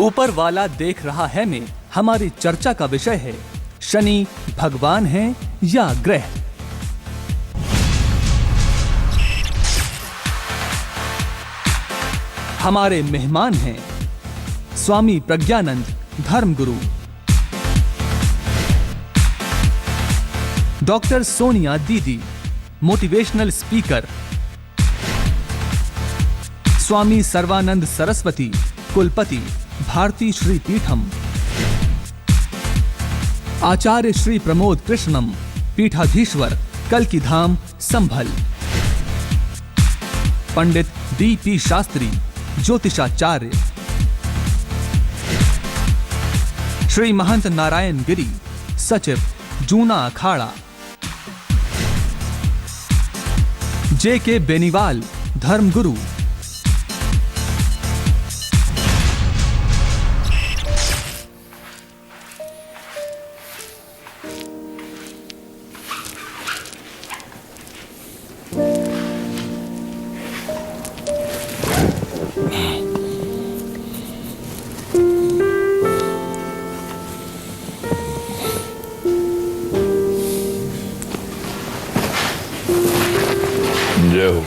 ऊपर वाला देख रहा है में हमारी चर्चा का विषय है शनि भगवान है या ग्रह। हमारे मेहमान हैं स्वामी प्रज्ञानंद धर्मगुरु, डॉक्टर सोनिया दीदी मोटिवेशनल स्पीकर, स्वामी सर्वानंद सरस्वती कुलपति भारती श्री पीठम, आचार्य श्री प्रमोद कृष्णम पीठाधीश्वर कल्की धाम संभल, पंडित डी.पी. शास्त्री ज्योतिषाचार्य, श्री महंत नारायण गिरी सचिव जूना अखाड़ा, जे.के. बेनीवाल धर्मगुरु, जय हो।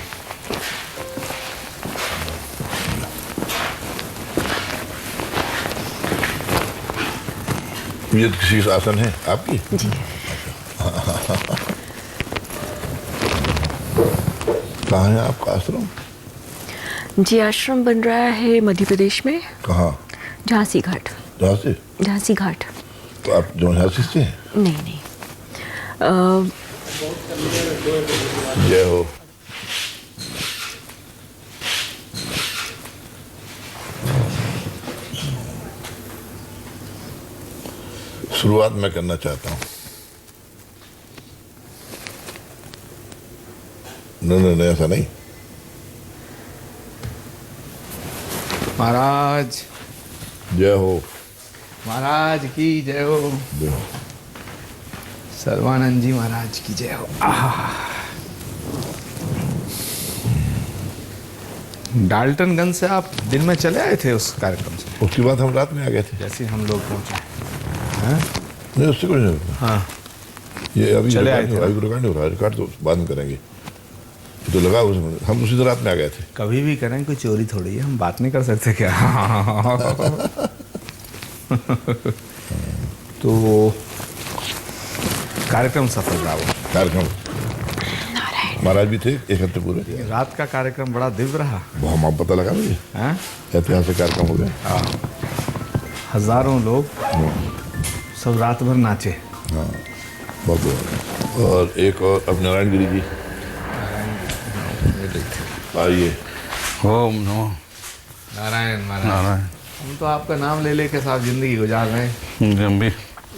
ये किसी का आसन है आपकी? जी। कहाँ है आपका आश्रम? जी आश्रम बन रहा है मध्य प्रदेश में। कहाँ? झांसी घाट। झांसी? झांसी घाट। तो आप जो झांसी से हैं? नहीं नहीं। जय हो। शुरुआत मैं करना चाहता हूँ। नहीं ऐसा नहीं। महाराज जय हो। महाराज की जय हो। जय हो। सर्वानंद जी महाराज की जय हो। डाल्टनगंज से आप दिन में चले आए थे उस कार्यक्रम से? उसके बाद हम रात में आ गए थे। जैसे हम लोग पहुंचे। नहीं उससे कुछ नहीं होता। हाँ ये अभी चले आए रिकॉर्ड थे। अभी रिकॉर्ड नहीं हो रहा। रिकॉर्ड तो बाद में करेंगे। तो लगा उसमें हम उसी रात में आ गए थे। कभी भी करें, कोई चोरी थोड़ी है, हम बात नहीं कर सकते क्या? तो कार्यक्रम सफल रहा वो। कार्यक्रम महाराज भी थे एक हफ्ते पूरे। रात का कार्यक्रम बड़ा दिव्य रहा। बहुत हम पता लगा मुझे। हैं? ऐतिहासिक कार्यक्रम हो गया। हजारों लोग सब रात भर नाचे। हाँ बहुत बहुत। और एक और अब नारायण गिरी जी आइए। ओम नमो नारायण महाराज। नारायण। हम तो आपका नाम ले लेके साहब जिंदगी गुजार रहे हैं। जम्बी।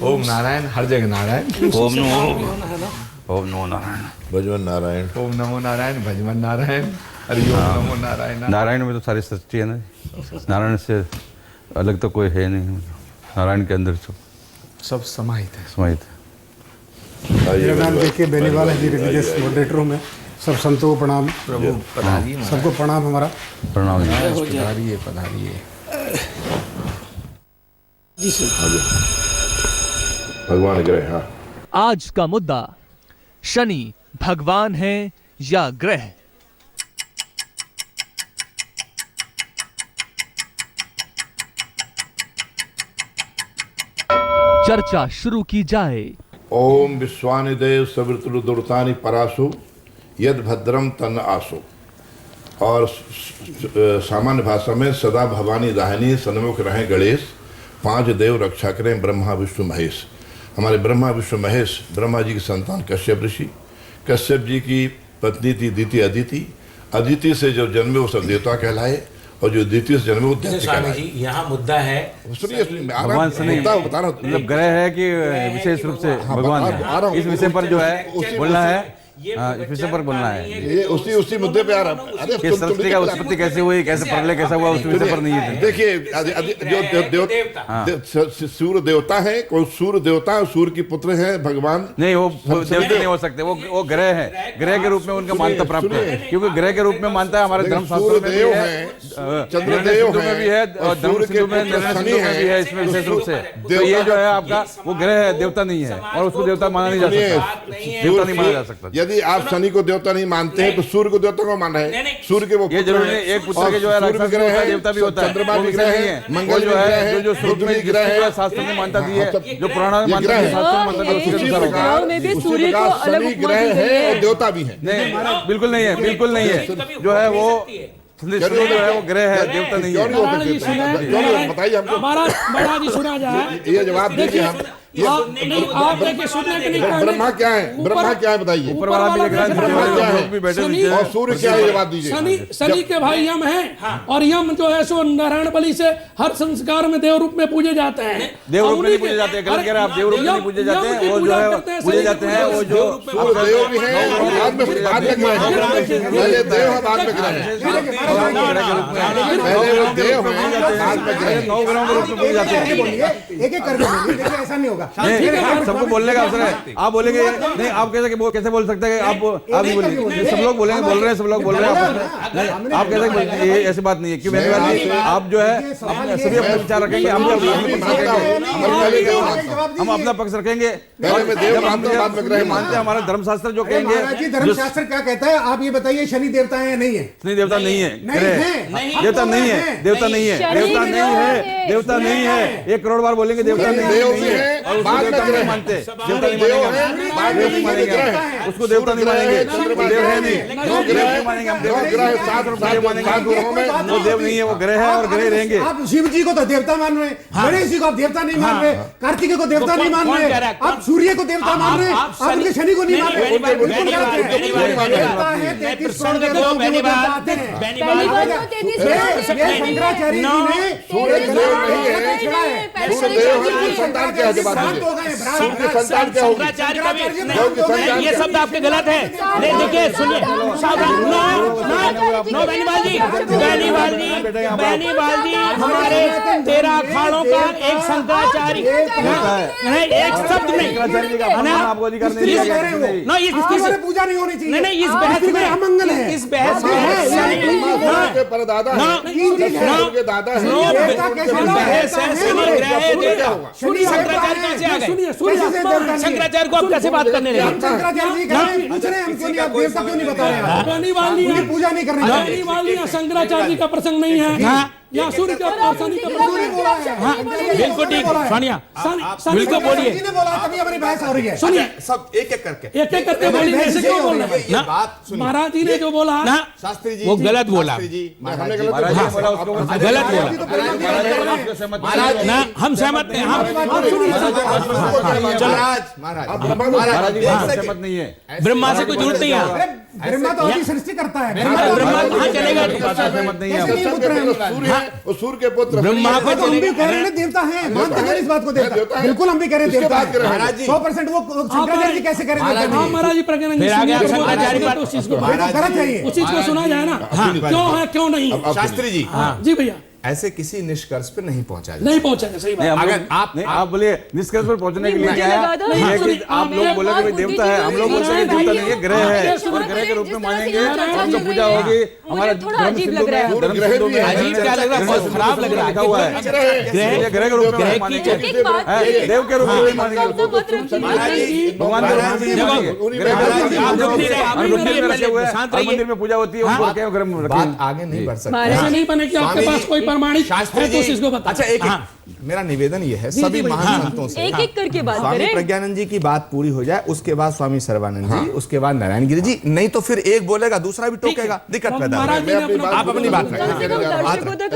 ओम नारायण, हर जगह नारायण। ओम नमो नारायण। भजवन नारायण। ओम नमो नारायण, भजमन नारायण, हरि ओम नमो नारायण। नारायण में तो सारी सृष्टि है ना। नारायण से अलग तो कोई है नहीं। नारायण के अंदर सब समाहित है। समाहित है। आइए मेरा नाम जे.के. बेनीवाल है, रिलीजियस मॉडरेटर हूँ मैं। सब संतों को प्रणाम। प्रभु पधारिए, सबको प्रणाम हमारा। प्रणाम। पधारिए पधारिए। भगवान ग्रह। हाँ आज का मुद्दा शनि भगवान है या ग्रह। चर्चा शुरू की जाए। ओम विश्वानिदेव सवितुर्दुर्तानि परासु यद भद्रम तन आसो। और सामान्य भाषा में सदा भवानी दाहिनी सन्मुख रहें गणेश, पांच देव रक्षा करें ब्रह्मा विष्णु महेश। हमारे ब्रह्मा विष्णु महेश ब्रह्मा जी की संतान कश्यप ऋषि। कश्यप जी की पत्नी थी दीति अदिति। अदिति से जो जन्मे वो सब देवता कहलाए और जो द्वितीय से जन्मे वो दैत्य कहलाए। यहाँ मुद्दा है सुनिए भगवान से नहीं बता रहा हूँ। मतलब ग्रह है कि विशेष रूप से भगवान है, इस विषय पर जो है बोलना है। हाँ, इस विषय पर बोलना है। ये उसी मुद्दे पे आ रहा है। अरे कि सृष्टि का उत्पत्ति कैसे हुई, कैसे प्रलय कैसा हुआ, उस विषय पर नहीं है। देखिए जो सूर्य देवता है, कोई सूर्य देवता और सूर्य की पुत्र है भगवान नहीं, वो देवता नहीं हो सकते, वो ग्रह है, ग्रह के रूप में उनका मान्यता प्राप्त है, क्योंकि ग्रह के रूप में मानता है हमारे धर्म शास्त्रों में भी है, चंद्रदेव में भी है और धर्म सिंधु में निर्णय सिंधु में भी है इसमें विशेष रूप से। तो ये जो है आपका वो ग्रह है, देवता नहीं है, और उसको देवता माना नहीं जा सकता, देवता नहीं माना जा सकता। यदि आप शनि को देवता नहीं मानते हैं तो सूर्य को देवता को माना है। सूर्य के वो ये जरूरी है, एक पुत्र के जो है राक्षस भी होता है, देवता भी होता है, चंद्रमा भी ग्रह है, मंगल जो है, जो सूर्य में ग्रह है, शास्त्र में मानता दी है, जो पुराण में मानता है, शास्त्र में मानता है, उसके अनुसार होता है। में भी सूर्य को अलग उपमा ग्रह दी गई है और है। देवता भी है। नहीं, बिल्कुल नहीं है, बिल्कुल नहीं है। जो है वो जो है वो ग्रह है, देवता नहीं है। बताइए हमको महाराज जी सुना जाए, ये जवाब दीजिए। हम आप देखिए सुनने के लिए ब्रह्मा क्या है, ब्रह्मा क्या है बताइए। ऊपर वाला भी देख रहा है, ब्रह्मा क्या है भी बैठे नीचे और सूर्य क्या है, ये बात दीजिए। शनि के भाई यम है, और यम जो है सो नारायण बलि से हर संस्कार में देव रूप में पूजे जाते हैं। देव रूप में नहीं पूजे जाते हैं, गलत कह रहे हैं आप, देव रूप में नहीं पूजे जाते हैं, वो जो है पूजे जाते हैं, वो जो सूर्य देव भी है और बाद में ग्रह है। पहले देव है, बाद में ग्रह है। पहले वो देव है, बाद में ग्रह है। 9 ग्रहों के रूप में पूजे जाते हैं। एक एक करके बोलिए, देखिए ऐसा नहीं होगा। सबको बोलने का अवसर है। आप बोलेंगे नहीं, आप कैसे बोल सकते हैं? आप नहीं बोलिए, सब लोग बोलेंगे, बोल रहे हैं, सब लोग बोल रहे हैं। आप कैसे, ये ऐसी बात नहीं है। क्यों आप जो है सभी अपना विचार रखेंगे, हम अपना पक्ष रखेंगे। मानते हैं हमारा धर्मशास्त्र जो कहेंगे। धर्मशास्त्र क्या कहता है आप ये बताइए, शनि देवता है या नहीं है? शनि देवता नहीं है, देवता नहीं है, देवता नहीं है, देवता नहीं है, देवता नहीं है। 1 करोड़ बार बोलेंगे देवता नहीं है, और उसको देवता नहीं मानते, देवता नहीं मानेंगे, उसको देवता नहीं मानेंगे, देव है नहीं, देव नहीं मानेंगे हम, देव मानेंगे, वो देव नहीं है, वो ग्रह है और ग्रह रहेंगे। आप शिव जी को तो देवता मान रहे हैं, गणेश जी को आप देवता नहीं मान रहे, कार्तिकेय को देवता नहीं मान रहे, आप सूर्य को देवता मान रहे, आप उनके शनि को नहीं मान रहे। शंकराचार्य जी ने संतान क्या है, संतान क्या होगी? ये शब्द आपके गलत है। नहीं देखिए, सुनिए, नो बेनीवाल जी हमारे 13 अखाड़ों का एक शंकराचार्य, एक शब्द नहीं, पूजा नहीं होनी चाहिए। नहीं, इस बहस में अमंगल है, इस बहस में परदादा दादा शंकराचार्य कैसे आ गए? शंकराचार्य को आप कैसे बात करने लगे? शंकराचार्य जी पूछ रहे हैं हमको, नहीं आप देवता क्यों नहीं बता रहे हैं? पूजा नहीं करनी चाहिए। शंकराचार्य जी का प्रसंग नहीं है, या सूर्य का शनि का बिल्कुल ठीक, सोनिया बिल्कुल बोलिए। तभी हमारी बहस हो रही है। सुनिए, सब एक एक करके बोलिए, ऐसे क्यों बोल रहे हैं? महाराज जी ने जो बोला शास्त्री जी वो गलत बोला, गलत बोला ना, हम सहमत नहीं, सहमत नहीं है। ब्रह्मा से कोई जरूरत नहीं है, ब्रह्मा तो अभी सृष्टि करता है, ब्रह्मा कहाँ चलेगा? सहमत नहीं है। सूर्य के पुत्र ब्रह्मा को हम भी कह रहे हैं देवता है, मानते हैं इस बात को देवता, बिल्कुल हम भी कह रहे हैं देवता है 100%। वो शंकराचार्य जी कैसे करेंगे? महाराज जी प्रकरण उस चीज को गलत है, उस चीज को सुना जाए ना, क्यों है क्यों नहीं। शास्त्री जी जी भैया, ऐसे किसी निष्कर्ष पर नहीं पहुंचा नहीं पहुंचेंगे, सही बात। अगर आप बोलिए निष्कर्ष पर पहुंचने के लिए क्या है? आप लोग बोले कि देवता है, हम लोग बोलते हैं देवता नहीं है, ग्रह है, और ग्रह के रूप में मानेंगे, उनका पूजा होगी। हमारा धर्म सिंधु में अजीब क्या लग रहा है, बहुत खराब लग रहा है, लिखा हुआ है, ग्रह के रूप में मानेंगे, देव के रूप में नहीं मानेंगे, भगवान के रूप में नहीं मानेंगे। मंदिर में पूजा होती है, बात आगे नहीं बढ़ सकती। ऐसा नहीं बने कि आपके पास कोई प्रमाणिक है तो इसको बता। अच्छा, एक मेरा निवेदन ये है सभी महान संतों से, एक एक करके बात स्वामी करें। प्रज्ञानंद जी की बात पूरी हो जाए, उसके बाद स्वामी सर्वानंद जी, उसके बाद नारायण गिरि जी, नहीं तो फिर एक बोलेगा दूसरा भी टोकेगा, दिक्कत पैदा होगी। आप अपनी बात रखें,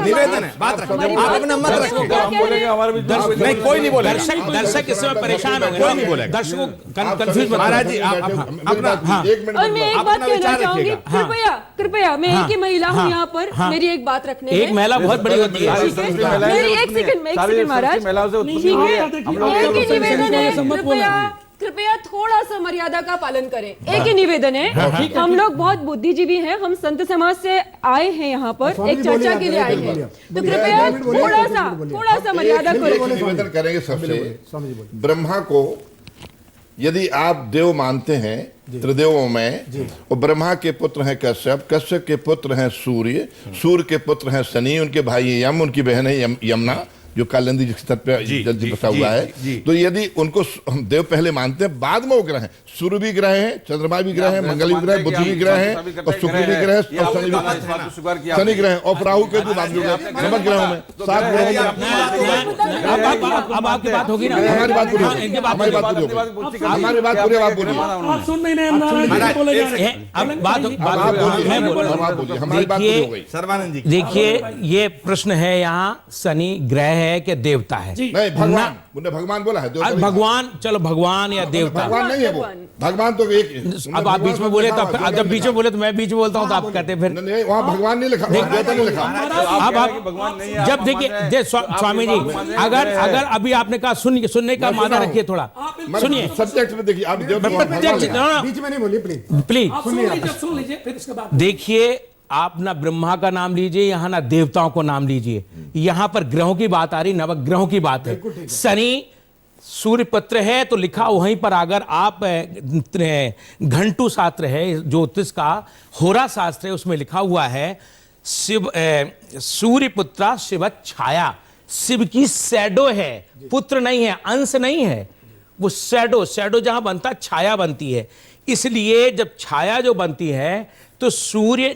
निवेदन है, बात रखें, आप अपना मत रखें। नहीं, कोई नहीं बोलेगा, दर्शक इस समय परेशान हो गए, कोई नहीं बोलेगा, दर्शकों कंफ्यूज। महाराज जी आप अपना और मैं एक बात कहना चाहूंगी, कृपया मैं एक ही महिला हूँ यहाँ पर, मेरी एक बात रखने एक महिला बहुत बड़ी होती है। मेरी एक सेकंड महाराज, महिलाओं से उत्पत्ति ठीक हुई है, है, हम लोग एक ही निवेदन है, कृपया कृपया थोड़ा सा मर्यादा का पालन करें। एक ही निवेदन है, हम लोग बहुत बुद्धिजीवी हैं, हम संत समाज से आए हैं यहाँ पर एक चर्चा के लिए आए हैं, तो कृपया थोड़ा सा मर्यादा करें। निवेदन करेंगे सबसे, ब्रह्मा को यदि आप देव मानते हैं त्रिदेवों में, और ब्रह्मा के पुत्र हैं कश्यप, कश्यप के पुत्र हैं सूर्य, सूर्य के पुत्र हैं शनि, उनके भाई यम, उनकी बहन है यमुना जो कालिंदी जिस स्तर पे जल जी बसा हुआ है। तो यदि उनको हम देव पहले मानते हैं, बाद में वो ग्रह हैं, सूर्य भी ग्रह है, चंद्रमा भी ग्रह है, मंगल भी ग्रह है, बुध भी ग्रह है, और शुक्र भी ग्रह है, और शनि ग्रह है, और राहु के भी बाद नमक ग्रहों में 7 ग्रहों में। अब आपकी बात होगी ना, हमारी बात पूरी होगी, हमारी बात पूरी होगी, हमारी बात पूरी, आप बोलिए, आप सुन नहीं रहे, हमारी बात पूरी हो गई। सर्वानंद जी देखिए, ये प्रश्न है यहाँ शनि ग्रह है कि देवता है? नहीं, भगवान, उन्होंने भगवान बोला है, भगवान, चलो भगवान या देवता, भगवान नहीं है वो, भगवान तो एक। अब आप बीच में बोले तो जब बीच में बोले तो मैं बीच में बोलता हूँ तो आप कहते फिर नहीं, वहाँ भगवान नहीं लिखा, देवता नहीं लिखा। अब आप जब देखिए स्वामी जी, अगर अभी आपने कहा सुनने का मादा रखिए, थोड़ा सुनिए सब्जेक्ट में देखिए, आप बीच में नहीं बोलिए प्लीज। सुन लीजिए फिर इसके बाद देखिए, आप ना ब्रह्मा का नाम लीजिए, यहाँ ना देवताओं को नाम लीजिए, यहाँ पर ग्रहों की बात आ रही, नवग्रहों की बात है। शनि सूर्य पुत्र है तो लिखा वहीं पर, अगर आप घंटू शास्त्र है ज्योतिष का, होरा शास्त्र है, उसमें लिखा हुआ है शिव सूर्य पुत्रा शिव छाया, शिव की शैडो है, पुत्र नहीं है, अंश नहीं है, वो शैडो जहां बनता छाया बनती है। इसलिए जब छाया जो बनती है तो सूर्य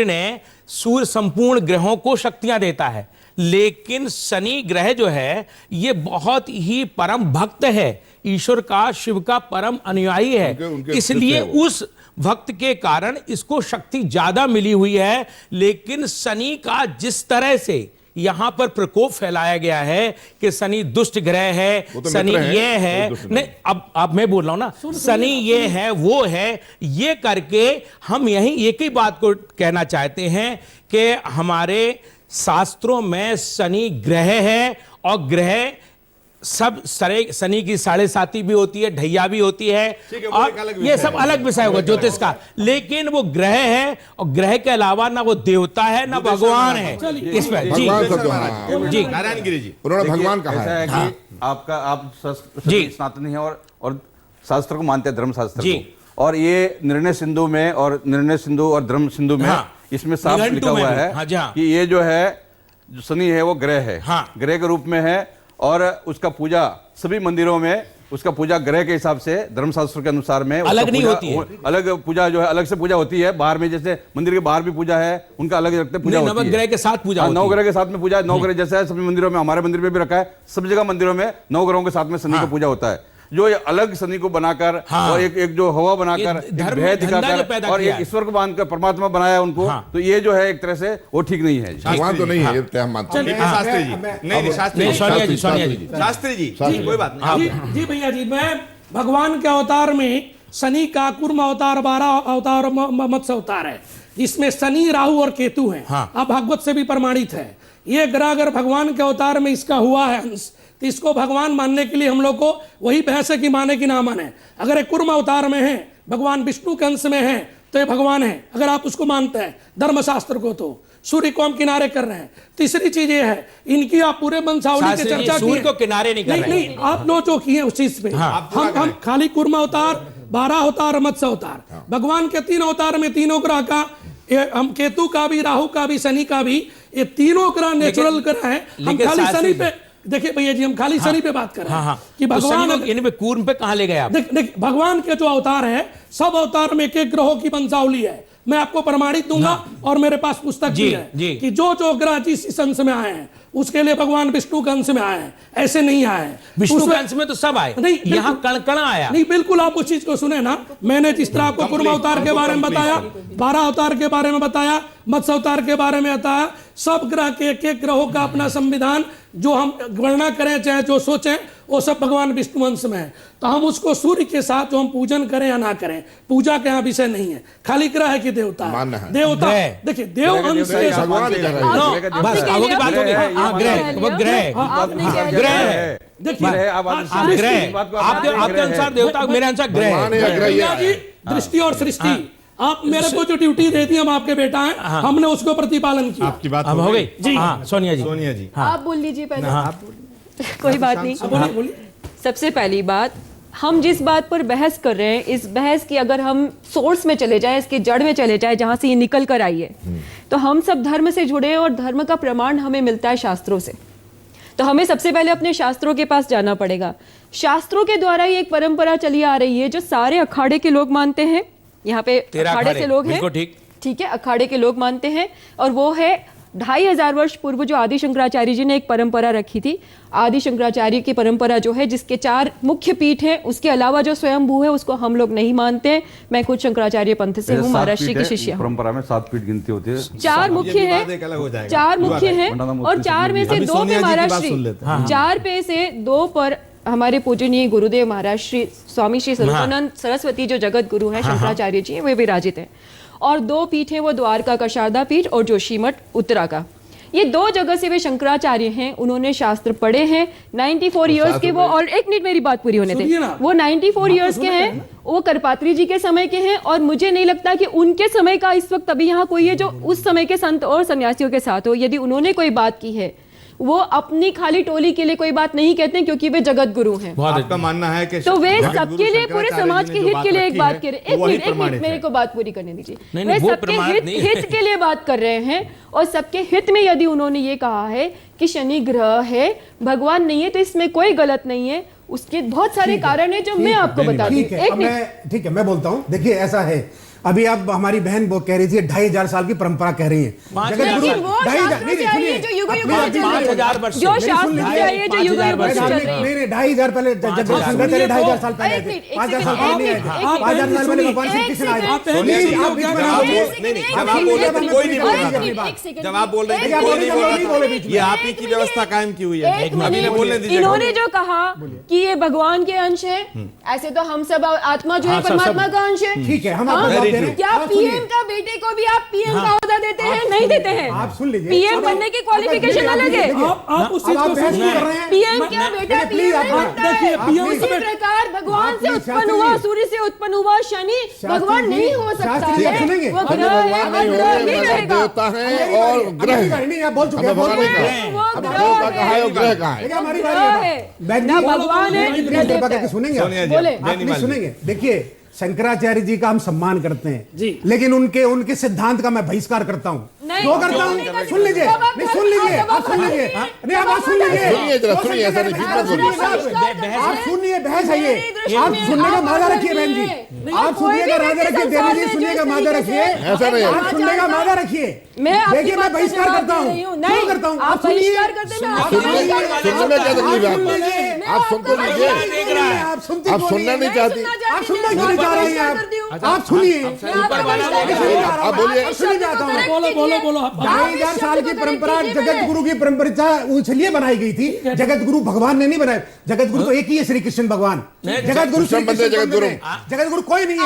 ने संपूर्ण ग्रहों को शक्तियां देता है, लेकिन शनि ग्रह जो है ये बहुत ही परम भक्त है, ईश्वर का, शिव का परम अनुयायी है, इसलिए उस भक्त के कारण इसको शक्ति ज्यादा मिली हुई है। लेकिन शनि का जिस तरह से यहां पर प्रकोप फैलाया गया है कि शनि दुष्ट ग्रह है, शनि ये है, नहीं अब मैं बोल रहा हूं ना, शनि ये है वो है, ये करके हम यही एक ही बात को कहना चाहते हैं कि हमारे शास्त्रों में शनि ग्रह है, और ग्रह सब शनि की 7.5 भी होती है, ढैया भी होती है, और ये सब अलग विषय होगा ज्योतिष का, लेकिन वो ग्रह है, और ग्रह के अलावा ना वो देवता है ना भगवान है। इस पर जी जी नारायण गिरी जी, उन्होंने भगवान कहा है कि आप सनातनी है और शास्त्र को मानते हैं, धर्म शास्त्र को, और ये निर्णय सिंधु में और धर्म सिंधु में इसमें साफ लिखा हुआ है कि ये जो है शनि है वो ग्रह है, ग्रह के रूप में है, और उसका पूजा सभी मंदिरों में, उसका पूजा ग्रह के हिसाब से धर्मशास्त्र के अनुसार में अलग नहीं होती है, अलग पूजा जो है अलग से पूजा होती है। बाहर में जैसे मंदिर के बाहर भी पूजा है, उनका अलग रखते पूजा होती है, नवग्रह के साथ पूजा, 9 ग्रह के साथ में पूजा, 9 ग्रह जैसा है सभी मंदिरों में, हमारे मंदिर में भी रखा है, सब जगह मंदिरों में 9 ग्रहों के साथ में शनि का पूजा होता है। जो ये अलग शनि को बनाकर और एक जो हवा बनाकर भय दिखाकर और एक ईश्वर को बांधकर परमात्मा बनाया उनको, तो ये जो है एक तरह से वो ठीक नहीं है। भगवान तो नहीं है, शास्त्री जी नहीं, शास्त्री जी कोई बात नहीं। जी भैया जी, मैं भगवान के अवतार में शनि का कूर्म अवतार, 12 अवतार, मत्स्य अवतार है, इसमें शनि, राहु और केतु हैं। अब भागवत से भी प्रमाणित है, ये ग्रह अगर भगवान के अवतार में इसका हुआ है अंश, तो इसको भगवान मानने के लिए हम लोग को वही बहस है कि माने कि ना माने। अगर एक कूर्म अवतार में है, भगवान विष्णु के अंश में है, तो ये भगवान है, अगर आप उसको मानते हैं धर्मशास्त्र को, तो सूर्य को हम किनारे कर रहे हैं। तीसरी चीज ये है, इनकी आप पूरे वंशावली की चर्चा सूर्य को किनारे नहीं कर रहे हैं, आप लोग जो किए उस चीज पे हम खाली कूर्म अवतार, 12 अवतार, मत्स्य अवतार, भगवान के 3 अवतार में तीनों ग्रह का, हम केतु का भी, राहु का भी, शनि का भी, ये तीनों ग्रह नेचुरल ग्रह है। हम खाली शनि पे, देखिए भैया जी, हम खाली शनि पे बात कर रहे हैं कि भगवान इनमें कूर्म पे कहां ले गए आप? देख भगवान के जो अवतार है, सब अवतार में एक ग्रहों की वंशावली है, मैं आपको प्रमाणित दूंगा, और मेरे पास पुस्तक भी है कि जो ग्रह जिस अंश में आए हैं उसके लिए भगवान विष्णु के अंश में आए हैं, ऐसे नहीं आए हैं। विष्णु के अंश में तो सब आए, नहीं यहाँ कण आया नहीं, बिल्कुल आप उस चीज को सुने ना, मैंने जिस तरह आपको कूर्म अवतार के बारे में बताया, 12 अवतार के बारे में बताया, मत्स्य अवतार के बारे में बताया, सब ग्रह के एक ग्रहों का अपना संविधान, जो हम गणना करें चाहे जो सोचें, वो सब भगवान विष्णु वंश में है। तो हम उसको सूर्य के साथ जो हम पूजन करें या ना करें, पूजा का यहाँ विषय नहीं है, खाली ग्रह है कि देवता है, देवता देखिए देव अंश के बस आगे की बात होगी, ग्रह देखिए आप ग्रह आपके अनुसार देवता, मेरे अनुसार ग्रह जी, दृष्टि और सृष्टि। आप मेरे को जो ड्यूटी देती है, हम आपके बेटा हैं, हमने उसको प्रतिपालन किया। आपकी बात अब हो गई जी। हाँ, सोनिया जी आप बोल लीजिए पहले। कोई बात नहीं। बोलिए। सबसे पहली बात, हम जिस बात पर बहस कर रहे हैं, इस बहस की अगर हम सोर्स में चले जाएं, इसके जड़ में चले जाएं, जहां से ये निकल कर आई है, तो हम सब धर्म से जुड़े हैं और धर्म का प्रमाण हमें मिलता है शास्त्रों से। तो हमें सबसे पहले अपने शास्त्रों के पास जाना पड़ेगा। शास्त्रों के द्वारा ही एक परंपरा चली आ रही है जो सारे अखाड़े के लोग मानते हैं। यहाँ पे अखाड़े से लोग हैं, ठीक है, अखाड़े के लोग मानते हैं। और वो है 2500 वर्ष पूर्व जो आदि शंकराचार्य जी ने एक परंपरा रखी थी। आदि शंकराचार्य की परंपरा जो है, जिसके 4 मुख्य पीठ हैं, उसके अलावा जो स्वयंभू है उसको हम लोग नहीं मानते। मैं खुद शंकराचार्य पंथ से हूँ, महाराष्ट्र की शिष्य हूँ। परंपरा में 7 पीठ गिनती होती है। 4 मुख्य है, 4 मुख्य हैं, और 4 में से 2 पे महाराष्ट्र, 4 पे से 2 पर हमारे पूजनीय गुरुदेव महाराज श्री स्वामी श्री स्वरूपानंद सरस्वती जो जगत गुरु हैं शंकराचार्य जी, वे विराजित हैं। और 2 पीठ हैं, वो द्वारका का शारदा पीठ और जोशीमठ उत्तरा का। ये 2 जगह से वे शंकराचार्य हैं। उन्होंने शास्त्र पढ़े हैं। 94 इयर्स के वो, और एक मिनट मेरी बात पूरी होने दें। वो 94 इयर्स के हैं, वो करपात्री जी के समय के हैं। और मुझे नहीं लगता कि उनके समय का इस वक्त अभी यहाँ कोई है जो उस समय के संत और सन्यासियों के साथ हो। यदि उन्होंने कोई बात की है, वो अपनी खाली टोली के लिए कोई बात नहीं कहते हैं, क्योंकि वे जगत गुरु हैं। आपका मानना है कि तो वे सबके लिए, पूरे समाज के हित के लिए एक बात कह रहे हैं। एक मिनट मेरे को बात पूरी करने दीजिए। वे सबके हित के लिए बात कर रहे हैं, और सबके हित में यदि उन्होंने ये कहा है कि शनि ग्रह है, भगवान नहीं है, तो इसमें कोई गलत नहीं है। उसके बहुत सारे कारण है जो मैं आपको बता दूं। ठीक है, मैं बोलता हूँ। देखिए, ऐसा है, अभी अब हमारी बहन वो कह रही थी 2500 साल की परंपरा कह रही है। जगत गुरु 2500 जो युग युग से चल रही है, जो शास्त्र चाहिए जो युग युग से चल रही है। नहीं 2500 पहले जगत शंकराचार्य 2500 साल पहले थे, 5000 साल पहले नहीं आए थे, 5000 साल पहले भगवान श्री कृष्ण आए थे। जब आप बोल रहे थे ये आप ही की व्यवस्था कायम की हुई है। इन्होंने जो कहा कि ये भगवान के अंश है, ऐसे तो हम सब आत्मा जो है परमात्मा का अंश है। ठीक है, हम क्या पीएम का बेटे को भी आप पीएम का ओहदा देते हैं? नहीं देते हैं। आप सुन लीजिए, पीएम बनने की क्वालिफिकेशन अलग है। आप उस चीज को समझ रहे हैं। पीएम क्या बेटा पीएम नहीं बनता है। पीएम इसी प्रकार भगवान से उत्पन्न हुआ, सूर्य से उत्पन्न हुआ शनि भगवान नहीं हो सकता है। वो ग्रह है, वो ग्रह ही रहेगा। देवता है और ग्रह नहीं, आप बोल चुके हैं। वो ग्रह है, ग्रह कहाँ है? हमारी ना भगवान है। सुनेंगे, आप सुनेंगे। देखिए, शंकराचार्य जी का हम सम्मान करते हैं जी, लेकिन उनके सिद्धांत का मैं बहिष्कार करता हूँ। क्यों करता हूँ? सुन लीजिए, नहीं सुन लीजिए, आप सुन लीजिए, नहीं आप सुन लीजिए, सुनिए, ऐसा नहीं, आप सुनिए, बहस है ये। आप सुनने का मादा रखिए बहन जी, आप सुनिएगा, राजा रखिए, देवी जी सुनिएगा, मादा रखिए, ऐसा नहीं, आप सुनने का मादा रखिए। देखिए, मैं बहिष्कार करता हूँ। क्यों करता हूँ? आप सुनिए, सुनने में क्या तकलीफ है? आप सुन तो लीजिए, आप सुनना नहीं चाहती, आप सुनना क्यों नहीं चाह रही हैं? आप सुनिए, आप बोलिए। बोलो 2500 साल की परंपरा जगत गुरु की परंपरा इसलिए बनाई गई थी। जगत गुरु भगवान ने नहीं बनाया। जगत गुरु तो एक ही है, श्री कृष्ण भगवान। जगत गुरु श्री कृष्ण, जगत गुरु कोई नहीं है।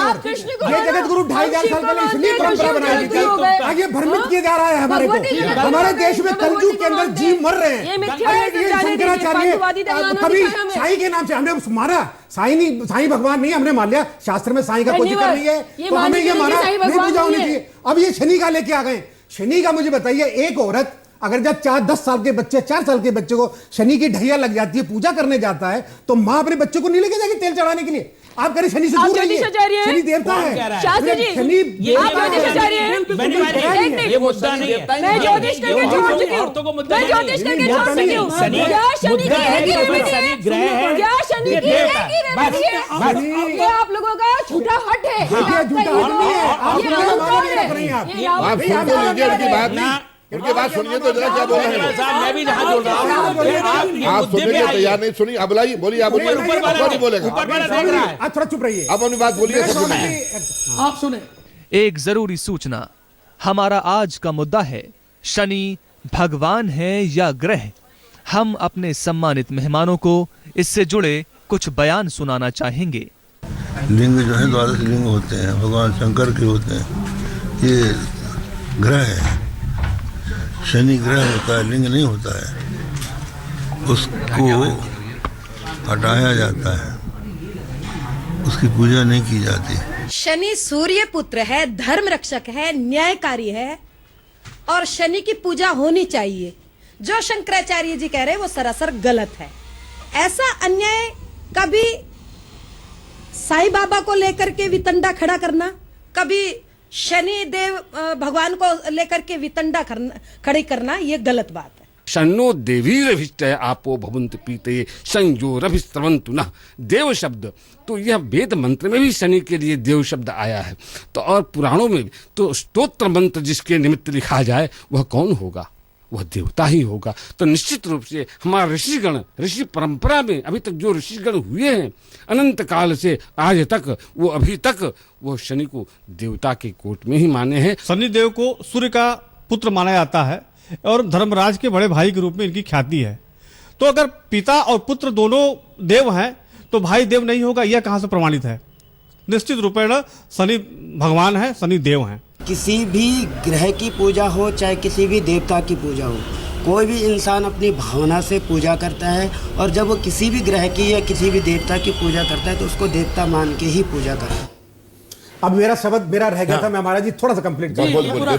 ये जगत गुरु 2500 साल पहले इसलिए परंपरा बनाई गई थी, आगे भ्रमित किया जा रहा है हमारे को। हमारे देश में कलयुग के अंदर जीव मर रहे हैं। शंकराचार्य कभी साईं के नाम से हमने माना, साईं भगवान नहीं, हमने मान लिया शास्त्र में साईं का कोई जिक्र नहीं है, तो हमें ये माना नहीं, पूजा होनी चाहिए। अब ये शनि का लेके आ गए। शनि का मुझे बताइए, एक औरत अगर जब 4-10 साल के बच्चे, 4 साल के बच्चे को शनि की ढैया लग जाती है, पूजा करने जाता है, तो माँ अपने बच्चे को नहीं लेके जाएगी तेल चढ़ाने के लिए? आप कह रहे शनि से दूर रहिए, शनि देवता है। शास्त्री जी, शनि आप ज्योतिषाचार्य हैं। ये मुद्दा नहीं है। मैं ज्योतिष करके छोड़ चुकी हूँ। मैं ज्योतिष करके छोड़ चुकी हूँ। क्या शनि की रहेगी रेमेडी है? क्या शनि की रहेगी रेमेडी है? ये आप लोगों का झूठा हट है। आप सुन तो लीजिए उनकी बात नहीं, उनकी बात सुनिए तो जरा क्या बोल रहे हैं। मैं भी जहां बोल रहा हूं, आप सुनने के तैयार नहीं, सुनिए, अब बोलिए, बोलिए, आप बोलिए, नहीं बोलेगा, आप थोड़ा चुप रहिए, आप अपनी बात बोलिए। आप सुने। एक जरूरी सूचना, हमारा आज का मुद्दा है शनि भगवान है या ग्रह। हम अपने सम्मानित मेहमानों को इससे जुड़े कुछ बयान सुनाना चाहेंगे। लिंग जो है 12 लिंग होते हैं, भगवान शंकर के होते हैं। ये ग्रह है, शनि ग्रह होता है, लिंग नहीं होता है। उसको हटाया जाता है, उसकी पूजा नहीं की जाती। शनि सूर्य पुत्र है, धर्म रक्षक है, न्यायकारी है और शनि की पूजा होनी चाहिए। जो शंकराचार्य जी कह रहे हैं वो सरासर गलत है। ऐसा अन्याय कभी साईं बाबा को लेकर के वितंडा खड़ा करना, कभी शनि देव भगवान को लेकर के वितंडा खड़ी करना, ये गलत बात है। शन्नो देवीरभिष्ट आपो भवन्तु पीते संयोरभिस्रवन्तु नः। देव शब्द तो यह वेद मंत्र में भी शनि के लिए देव शब्द आया है, तो और पुराणों में तो स्तोत्र मंत्र जिसके निमित्त लिखा जाए वह कौन होगा? वह देवता ही होगा। तो निश्चित रूप से हमारा ऋषिगण, ऋषि परंपरा में अभी तक जो ऋषिगण हुए हैं अनंत काल से आज तक, वो अभी तक वो शनि को देवता के कोट में ही माने हैं। शनि देव को सूर्य का पुत्र माना जाता है और धर्मराज के बड़े भाई के रूप में इनकी ख्याति है। तो अगर पिता और पुत्र दोनों देव हैं तो भाई देव नहीं होगा, यह कहाँ से प्रमाणित है? निश्चित रूपेण शनि भगवान है, शनि देव हैं। किसी भी ग्रह की पूजा हो चाहे किसी भी देवता की पूजा हो, कोई भी इंसान अपनी भावना से पूजा करता है और जब वो किसी भी ग्रह की या किसी भी देवता की पूजा करता है तो उसको देवता मान के ही पूजा करता है। अब मेरा शब्द मेरा रह गया था, मैं महाराज जी थोड़ा सा कंप्लीट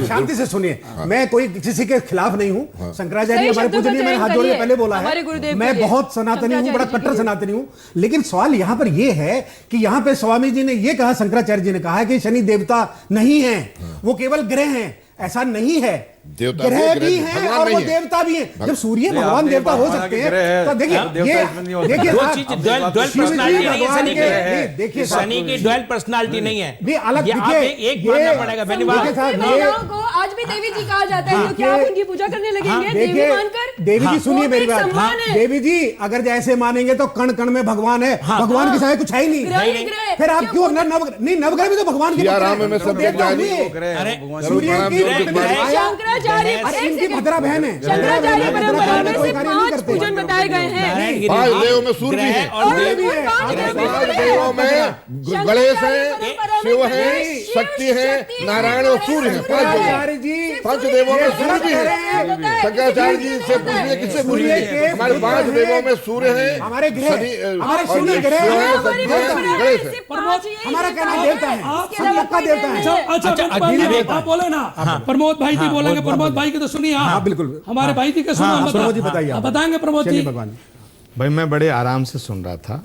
शांति से सुनिए। मैं कोई किसी के खिलाफ नहीं हूँ। शंकराचार्य हमारे पूजनीय, मैंने हाथ जोड़ के पहले बोला है, मैं बहुत सनातनी हूँ, बड़ा कट्टर सनातनी हूँ। लेकिन सवाल यहाँ पर यह है कि यहाँ पे स्वामी जी ने यह कहा, शंकराचार्य जी ने कहा कि शनि देवता नहीं है, वो केवल ग्रह हैं। ऐसा नहीं है, ग्रह भी हैं और वो देवता भी हैं। जब सूर्य भगवान देवता हो सकते हैं तो देखिए देखिए शनि की ड्वेल पर्सनालिटी नहीं है, अलग एक मानना पड़ेगा। आज भी देवी जी कहा जाता है, तो क्या आप उनकी पूजा करने लगेंगे देवी मानकर? देवी जी सुनिए मेरी बात, देवी जी अगर जैसे मानेंगे तो कण कण में भगवान है, भगवान के साथ कुछ है ही नहीं। फिर आप क्यों नवग्रह भी तो भगवान की इनकी भद्रा बहन है। शंकराचार्य परंपरा में से 5 पूजन बताए गए हैं। 5 देवों में सूर्य भी है, 5 देवों में गणेश है, शिव है, शक्ति है, नारायण और सूर्य है। 5 देवों में सूर्य भी है। शंकराचार्य जी से पूछिए, किससे पूछिए? हमारे 5 देवों में सूर्य है, हमारे शनि ग्रह हमारा कहना देवता है, सबका देवता है। आप बोले ना, प्रमोद भाई जी बोलेंगे, प्रमोद भाई की तो सुनिए। हाँ बिल्कुल, हमारे भाई जी के सुनो, प्रमोद जी बताइए, बताएंगे प्रमोद जी। भाई मैं बड़े आराम से सुन रहा था,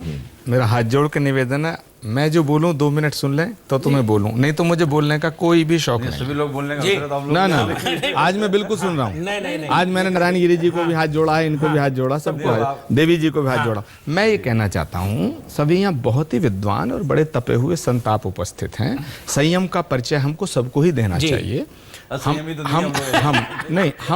मेरा हाथ जोड़ के निवेदन है, मैं जो बोलूं 2 मिनट सुन लें तो तुम्हें बोलूं, नहीं तो मुझे बोलने का कोई भी शौक नहीं। सभी लोग बोलने का ना आज मैं बिल्कुल सुन रहा हूँ। आज मैंने नारायण गिरी जी को भी हाथ जोड़ा है, इनको भी हाथ जोड़ा, सबको, देवी जी को भी हाथ जोड़ा। मैं ये कहना चाहता हूँ, सभी यहाँ बहुत ही विद्वान और बड़े तपे हुए संत आप उपस्थित हैं। संयम का परिचय हमको सबको ही देना चाहिए। हम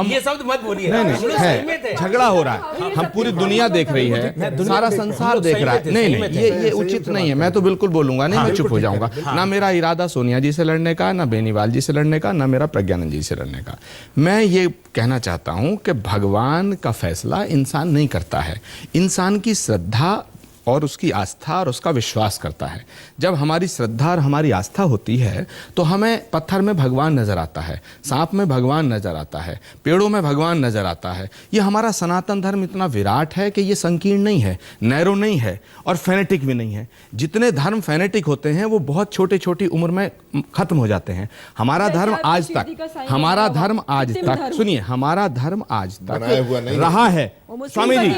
ये शब्द मत बोलिए, नहीं है, झगड़ा हो रहा है, हम पूरी दुनिया देख रही है, सारा संसार देख रहा है। नहीं ये उचित नहीं है। मैं तो बिल्कुल बोलूंगा नहीं, मैं चुप हो जाऊंगा। ना मेरा इरादा सोनिया जी से लड़ने का, ना बेनीवाल जी से लड़ने का, ना मेरा प्रज्ञानंद जी से लड़ने का। मैं ये कहना चाहता हूं कि भगवान का फैसला इंसान नहीं करता है, इंसान की श्रद्धा और उसकी आस्था और उसका विश्वास करता है। जब हमारी श्रद्धा और हमारी आस्था होती है तो हमें पत्थर में भगवान नजर आता है, सांप में भगवान नजर आता है, पेड़ों में भगवान नजर आता है। ये हमारा सनातन धर्म इतना विराट है कि ये संकीर्ण नहीं है, नैरो नहीं है और फेनेटिक भी नहीं है। जितने धर्म फेनेटिक होते हैं वो बहुत छोटी छोटी उम्र में खत्म हो जाते हैं। हमारा धर्म आज तक, हमारा धर्म आज तक, सुनिए, हमारा धर्म आज तक रहा है। स्वामी जी,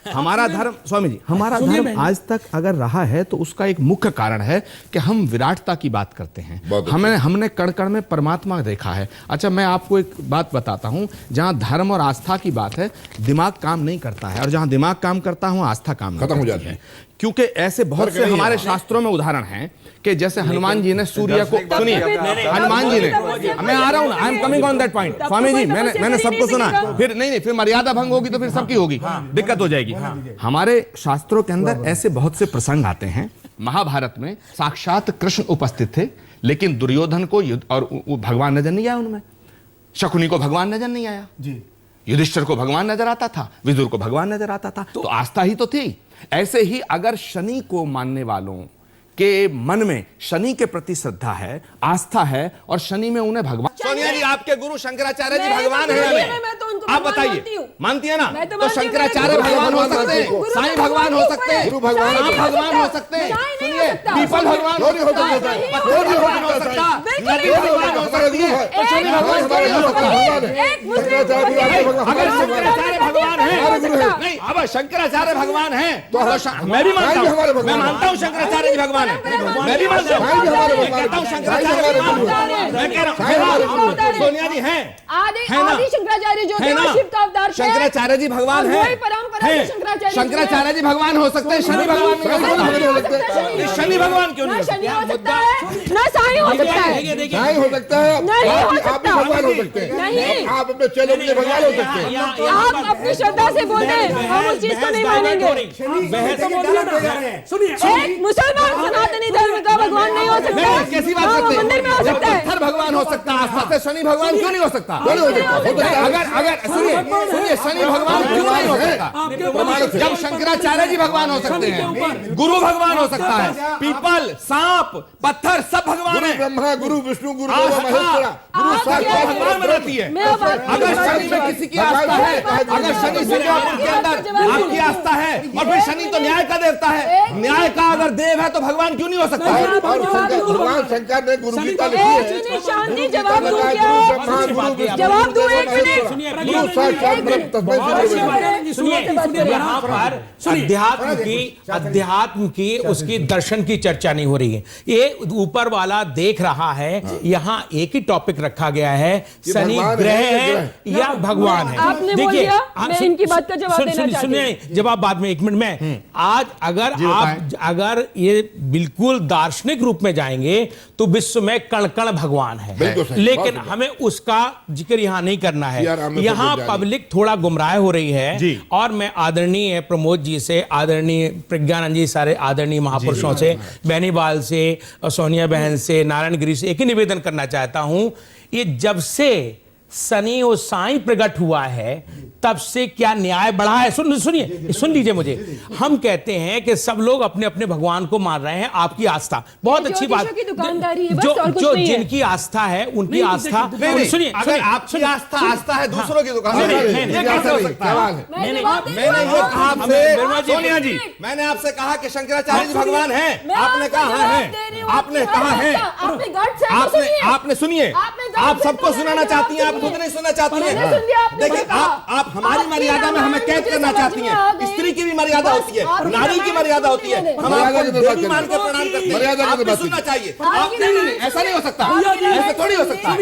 हमारा धर्म, स्वामी जी, हमारा धर्म आज तक अगर रहा है तो उसका एक मुख्य कारण है कि हम विराटता की बात करते हैं। हमने कण कण में परमात्मा देखा है। अच्छा, मैं आपको एक बात बताता हूं, जहां धर्म और आस्था की बात है, दिमाग काम नहीं करता है, और जहां दिमाग काम करता है आस्था काम खत्म हो जाती है। क्योंकि ऐसे बहुत से हमारे शास्त्रों में उदाहरण हैं कि जैसे हनुमान जी ने सूर्य को, सुनिए, हनुमान जी ने, मैं आ रहा हूं, I am coming on that point. Swami ji, मैंने सबको सुना, फिर नहीं, फिर मर्यादा भंग होगी तो फिर सबकी होगी, दिक्कत हो जाएगी। हमारे शास्त्रों के अंदर ऐसे बहुत से प्रसंग आते हैं। महाभारत में साक्षात कृष्ण उपस्थित थे, लेकिन दुर्योधन को और भगवान नजर नहीं आया उनमें, शकुनी को भगवान नजर नहीं आया, युधिष्ठिर को भगवान नजर आता था, विदुर को भगवान नजर आता था। तो आस्था ही तो थी। ऐसे ही अगर शनि को मानने वालों के मन में शनि के प्रति श्रद्धा है, आस्था है और शनि में उन्हें भगवान। सोनिया जी, आपके गुरु शंकराचार्य जी भगवान है या नहीं? आप बताइए, मानती है ना? तो शंकराचार्य भगवान हो सकते हैं, साईं भगवान हो सकते हैं, राम भगवान हो सकते हैं, सुनिए, पीपल भगवान हो सकता है, पत्थर भगवान हो सकता है, नदी भगवान हो सकती है, तो शनि भगवान क्यों नहीं हो सकता? अगर शंकराचार्य भगवान है, नहीं, अब शंकराचार्य भगवान है तो मैं भी मानता हूँ, मैं मानता हूँ शंकराचार्य जी भगवान है, मैं भी मानता हूँ, मैं कहता हूँ शंकराचार्य भगवान है, मैं कह रहा हूँ सोनिया जी हैं, आदि शंकराचार्य जो थे शिव का अवतार, शंकराचार्य जी भगवान है, शंकराचार्य जी भगवान हो सकते हैं, शनि भगवान नहीं हो सकते, शनि भगवान क्यों नहीं हो सकता? ना साईं हो सकता है, नहीं हो सकता है, आप भी भगवान हो सकते हैं, नहीं, आप अपने चेलों के लिए भगवान हो सकते हैं, आप अपनी श्रद्धा से बोलते हैं, हम उस चीज को नहीं मानेंगे। एक मुसलमान सनातनी धर्म का भगवान नहीं हो सकता, कैसी बात करते हैं? मंदिर में हो सकता है, पत्थर भगवान हो सकता है, आस्था से शनि भगवान क्यों नहीं हो सकता? अगर सुनिए, शनि भगवान क्यों नहीं हो सकता? जब शंकराचार्य जी भगवान हो सकते हैं, गुरु भगवान हो सकता है, पीपल, सांप, पत्थर सब भगवान है, ब्रह्मा, गुरु विष्णु, गुरु महेश्वरा, गुरु साक्षात भगवान बनाती है। अगर शनि में किसी की आस्था है, अगर शनि से आपके अंदर आपकी आस्था है, और फिर शनि तो न्याय का देवता है, न्याय का अगर देव है तो भगवान क्यों नहीं हो सकता? भगवान शंकर ने गुरु गीता लिखी है, शांति जवाब दूं क्या? जवाब दूं एक मिनट। गुरु साक्षात ब्रह्म तस्मै सुनिए, यहाँ पर अध्यात्म की उसकी दर्शन की चर्चा नहीं हो रही है, ये ऊपर वाला देख रहा है, यहाँ एक ही टॉपिक रखा गया है, शनि ग्रह है या भगवान है। देखिए, मैं इनकी बात का जवाब देना चाहती हूं। सुनिए, जवाब बाद में, एक मिनट में। आज अगर ये बिल्कुल दार्शनिक रूप में जाएंगे तो विश्व में कण कण भगवान है, लेकिन हमें उसका जिक्र यहाँ नहीं करना है। यहाँ पब्लिक थोड़ा गुमराह हो रही है, और मैं आदरणीय प्रमोद जी से, आदरणीय प्रज्ञानंद जी, सारे आदरणीय महापुरुषों से, बेनीवाल से, सोनिया बहन से, नारायण गिरी से एक ही निवेदन करना चाहता हूं, ये जब से शनि और साईं प्रकट हुआ है तब से क्या न्याय बढ़ा है? सुनिए, सुन लीजिए मुझे। हम कहते हैं कि सब लोग अपने अपने भगवान को मान रहे हैं, आपकी आस्था बहुत अच्छी बात, जो जिनकी आस्था है उनकी आस्था। सुनिए, अगर आपकी आस्था है दूसरों की दुकान, मैंने ये कहा आपसे, सोनिया जी, मैंने आपसे कहा कि शंकराचार्य जी भगवान है, आपने कहा है, आपने कहा है, आपने सुनिए, आप सबको सुनाना चाहती हैं, आप खुद नहीं सुनना चाहती हैं। देखिए, आप हमारी मर्यादा में हमें कैद करना चाहती हैं। स्त्री की भी मर्यादा होती है, नारी की मर्यादा होती है, हम आपको देवी मान के प्रणाम करते हैं, आपको सुनना चाहिए। आप नहीं, ऐसा नहीं हो सकता, ऐसा थोड़ी हो सकता है।